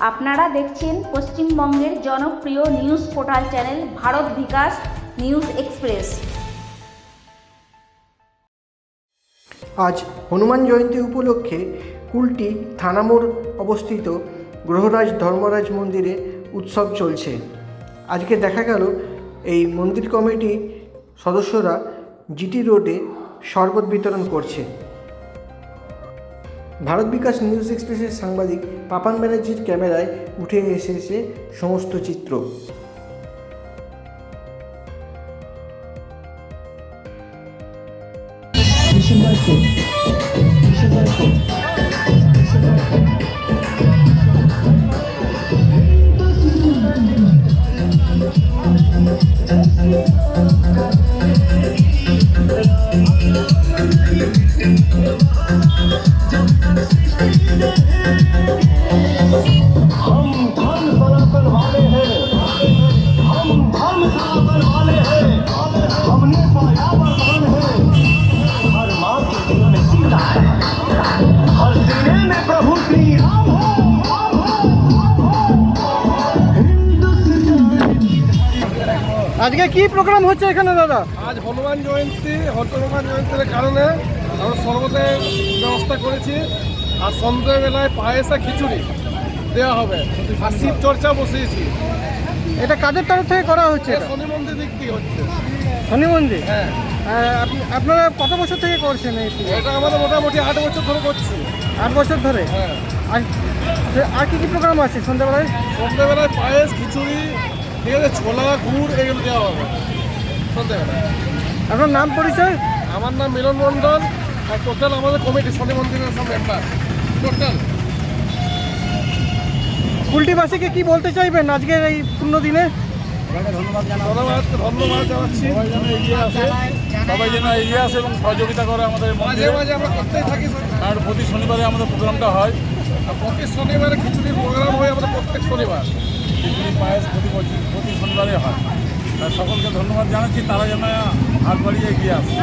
আপনারা দেখছেন পশ্চিমবঙ্গের জনপ্রিয় নিউজ পোর্টাল চ্যানেল ভারত বিকাশ নিউজ এক্সপ্রেস। আজ হনুমান জয়ন্তী উপলক্ষে কুলটি থানামোড় অবস্থিত গ্রহরাজ ধর্মরাজ মন্দিরে উৎসব চলছে। আজকে দেখা গেল এই মন্দির কমিটি সদস্যরা জিটি রোডে শরবত বিতরণ করছে। ভারত বিকাশ নিউজ এক্সপ্রেসের সাংবাদিক পাপান ব্যানার্জির ক্যামেরায় উঠে এসেছে সমস্ত চিত্র। हम धर्म सनातन वाले हैं, हम धर्म सनातन वाले हैं, हमने पाया वरदान है, हर माँ के दिल में सीता है, हर सीने में प्रभु श्री राम है। আজকে কি প্রোগ্রাম হচ্ছে এখানে দাদা? আজ হনুমান জয়ন্তীর কারণে আমরা শরবতের ব্যবস্থা করেছি, আর সন্ধ্যাবেলায় পায়েস আর খিচুড়ি দেওয়া হবে, আর শিব চর্চা বসিয়েছি। এটা কাদের তরফ থেকে করা হচ্ছে? এটা শনি মন্দির দিক দিয়ে হচ্ছে। শনি মন্দির? হ্যাঁ। আপনারা কত বছর থেকে করছেন এই পুজো? এটা আমাদের মোটামুটি 8 বছর ধরে করছি। 8 বছর ধরে? হ্যাঁ। আর কি কি প্রোগ্রাম আছে সন্ধ্যাবেলায়? সন্ধ্যাবেলায় পায়েস, খিচুড়ি, ঠিক আছে, ছোলা, গুড় এগুলো দেওয়া হবে সন্ধ্যাবেলায়। আপনার নাম পরিচয়? আমার নাম মিলন মণ্ডল, আর টোটাল আমাদের কমিটি শনি মন্দিরের সব মেম্বার টোটাল। কুলটিবাসীকে কি বলতে চাইবেন আজকের এই পূর্ণ দিনে? ধন্যবাদ জানাচ্ছি। সবাই যেন এগিয়ে আসে এবং সহযোগিতা করে আমাদের মাঝে মাঝে আমরা করতেই থাকি। আর প্রতি শনিবারে আমাদের প্রোগ্রামটা হয়। প্রতি শনিবারে খিচুড়ির প্রোগ্রাম হয় আমাদের প্রত্যেক শনিবার। খিচুড়ি পায়েস প্রতি শনিবারে হয়। আর সকলকে ধন্যবাদ জানাচ্ছি, তারা যেন হাত বাড়িয়ে এগিয়ে আসে।